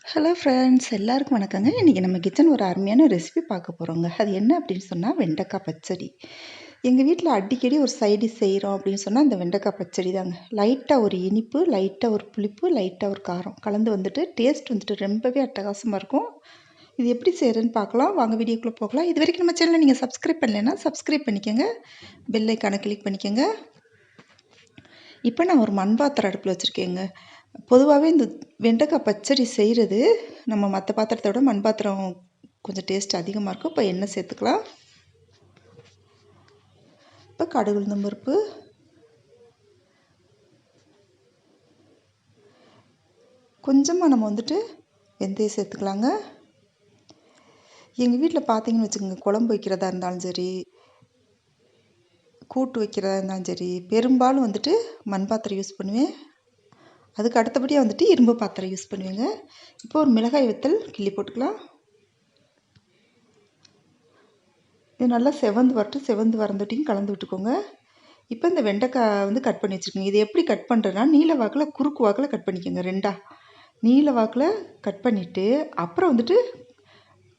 Hello friends, எல்லாருக்கும் வணக்கங்க. இன்றைக்கி நம்ம கிச்சன் ஒரு அருமையான ரெசிபி பார்க்க போகிறோங்க. அது என்ன அப்படின்னு சொன்னால் வெண்டைக்காய் பச்சடி. எங்கள் வீட்டில் அடிக்கடி ஒரு சைடிஷ் செய்கிறோம் அப்படின்னு சொன்னால் அந்த வெண்டைக்காய் பச்சடி தாங்க. லைட்டாக ஒரு இனிப்பு, லைட்டாக ஒரு புளிப்பு, லைட்டாக ஒரு காரம் கலந்து வந்துட்டு டேஸ்ட் வந்துட்டு ரொம்பவே அட்டகாசமாக இருக்கும். இது எப்படி செய்கிறதுன்னு பார்க்கலாம். வாங்க வீடியோக்குள்ளே போகலாம். இது வரைக்கும் நம்ம சேனலை நீங்கள் சப்ஸ்கிரைப் பண்ணலைன்னா சப்ஸ்கிரைப் பண்ணிக்கோங்க. பெல் ஐக்கானை கிளிக் பண்ணிக்கோங்க. இப்போ நான் ஒரு மண் பாத்திரம் அடுப்பில் வச்சுருக்கேங்க. பொதுவாகவே இந்த வெண்டைக்காய் பச்சடி செய்கிறது நம்ம மற்ற பாத்திரத்தை விட மண் பாத்திரம் கொஞ்சம் டேஸ்ட் அதிகமாக இருக்கும். இப்போ எண்ணெய் சேர்த்துக்கலாம். இப்போ கடுகு உளுந்தம் பருப்பு, கொஞ்சமாக நம்ம வந்துட்டு வெந்தயம் சேர்த்துக்கலாங்க. எங்கள் வீட்டில் பார்த்தீங்கன்னு வச்சுக்கோங்க, குழம்பு வைக்கிறதா இருந்தாலும் சரி, கூட்டு வைக்கிறதா இருந்தாலும் சரி, பெரும்பாலும் வந்துட்டு மண் பாத்திரம் யூஸ் பண்ணுவேன். அதுக்கு அடுத்தபடியாக வந்துட்டு இரும்பு பாத்திரம் யூஸ் பண்ணுவேங்க. இப்போ ஒரு மிளகாய் வத்தல் கிள்ளி போட்டுக்கலாம். இது நல்லா செவந்து வரந்துட்டியும் கலந்து விட்டுக்கோங்க. இப்போ இந்த வெண்டைக்காய் வந்து கட் பண்ணி வச்சுருக்கோங்க. இது எப்படி கட் பண்ணுறேன்னா, நீல வாக்கில் குறுக்கு வாக்கில் கட் பண்ணிக்கோங்க. நீல வாக்கில் கட் பண்ணிவிட்டு அப்புறம் வந்துட்டு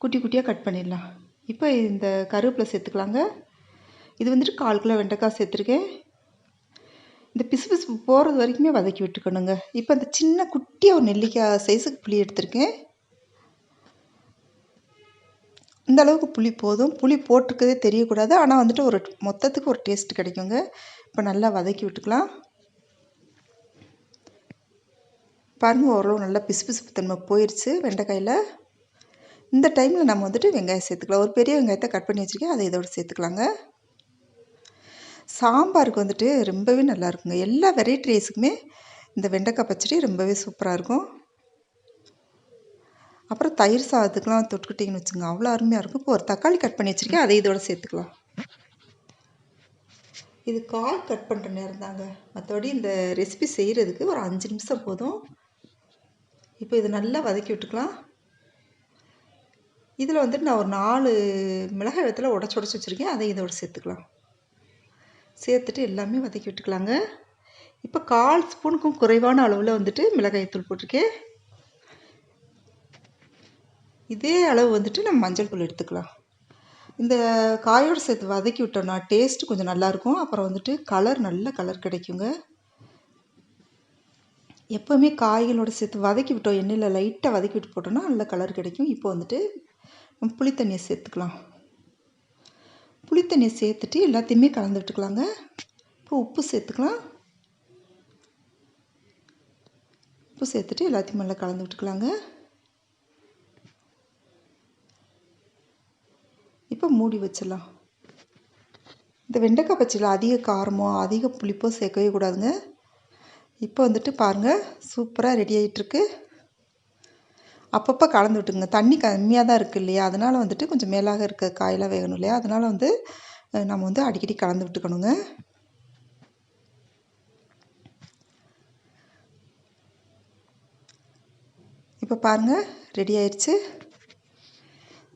குட்டி குட்டியாக கட் பண்ணிடலாம். இப்போ இந்த கருவேப்பிலை சேர்த்துக்கலாங்க. இது வந்துட்டு 1/4 கிலோ வெண்டைக்காய் சேர்த்துருக்கேன். இந்த பிசு போகிறது வரைக்குமே வதக்கி விட்டுக்கணுங்க. இப்போ இந்த சின்ன குட்டியாக ஒரு நெல்லிக்காய் சைஸுக்கு புளி எடுத்திருக்கேன். இந்த அளவுக்கு புளி போதும். புளி போட்டிருக்கதே தெரியக்கூடாது. ஆனால் வந்துட்டு ஒரு மொத்தத்துக்கு ஒரு டேஸ்ட் கிடைக்குங்க. இப்போ நல்லா வதக்கி விட்டுக்கலாம். பாருங்கள், ஓரளவு நல்லா பிசு தன்மை போயிடுச்சு வெண்டைக்காயில். இந்த டைமில் நம்ம வந்துட்டு வெங்காயம் சேர்த்துக்கலாம். ஒரு பெரிய வெங்காயத்தை கட் பண்ணி வச்சுருக்கேன், அதை இதோடு சேர்த்துக்கலாங்க. சாம்பாருக்கு வந்துட்டு ரொம்பவே நல்லா இருக்குங்க. எல்லா வெரைட்டி ரைஸுக்குமே இந்த வெண்டைக்காய் பச்சடி ரொம்பவே சூப்பராக இருக்கும். அப்புறம் தயிர் சாதத்துக்கெலாம் தொட்டுக்கிட்டிங்கன்னு வச்சுங்க, அவ்வளோ அருமையாக இருக்கும். இப்போ ஒரு தக்காளி கட் பண்ணி வச்சுருக்கேன், அதை இதோட சேர்த்துக்கலாம். இது கால் கட் பண்ணுற நேரம் தாங்க. மற்றபடி இந்த ரெசிபி செய்கிறதுக்கு ஒரு 5 நிமிஷம் போதும். இப்போ இது நல்லா வதக்கி விட்டுக்கலாம். இதில் வந்துட்டு நான் ஒரு 4 மிளகாய் வத்தலை உடச்சி வச்சுருக்கேன், அதை இதோட சேர்த்துக்கலாம். சேர்த்துட்டு எல்லாமே வதக்கி விட்டுக்கலாங்க. இப்போ 1/4 ஸ்பூனுக்கும் குறைவான அளவில் வந்துட்டு மிளகாய்த்தூள் போட்டிருக்கேன். இதே அளவு வந்துட்டு நம்ம மஞ்சள் தூள் எடுத்துக்கலாம். இந்த காயோடு சேர்த்து வதக்கி விட்டோம்னா டேஸ்ட்டு கொஞ்சம் நல்லாயிருக்கும். அப்புறம் வந்துட்டு நல்ல கலர் கிடைக்குங்க. எப்போவுமே காய்களோடு சேர்த்து வதக்கி விட்டோம், எண்ணெயில் லைட்டாக வதக்கி விட்டு போட்டோம்னா நல்ல கலர் கிடைக்கும். இப்போ வந்துட்டு நம்ம புளித்தண்ணியை சேர்த்துக்கலாம். புளித்தண்ணியை சேர்த்துட்டு எல்லாத்தையுமே கலந்து விட்டுக்கலாங்க. இப்போ உப்பு சேர்த்துக்கலாம். உப்பு சேர்த்துட்டு எல்லாத்தையும் நல்லா கலந்து விட்டுக்கலாங்க. இப்போ மூடி வச்சிடலாம். இந்த வெண்டைக்காய் பச்சடியில் அதிக காரமோ அதிக புளிப்போ சேர்க்கவே கூடாதுங்க. இப்போ வந்துட்டு பாருங்கள், சூப்பராக ரெடி ஆகிட்டுருக்கு. அப்பப்போ கலந்து விட்டுங்க. தண்ணி கம்மியாக தான் இருக்குது இல்லையா, அதனால் வந்துட்டு கொஞ்சம் மேலாக இருக்க காயெல்லாம் வேகணும் இல்லையா, அதனால் வந்து நம்ம வந்து அடிக்கடி கலந்து விட்டுக்கணுங்க. இப்போ பாருங்கள், ரெடி ஆயிடுச்சு.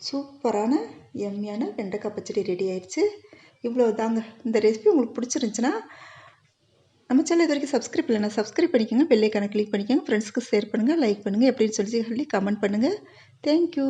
சூப்பரான எம்மியான வெண்டைக்காய் பச்சடி ரெடி ஆயிடுச்சு. இவ்வளோ தாங்க. இந்த ரெசிபி உங்களுக்கு பிடிச்சிருந்துச்சுன்னா நம்ம சேனல் இது வரைக்கும் சப்ஸ்கிரைப் இல்லைன்னா சப்ஸ்கிரைப் பண்ணிக்கோங்க. பெல் ஐக்கானை கிளிக் பண்ணிக்கோங்க. ஃப்ரெண்ட்ஸ்க்கு ஷேர் பண்ணுங்கள், லைக் பண்ணுங்கள், எப்படின்னு சொல்லி கமெண்ட் பண்ணுங்கள். தேங்க்யூ.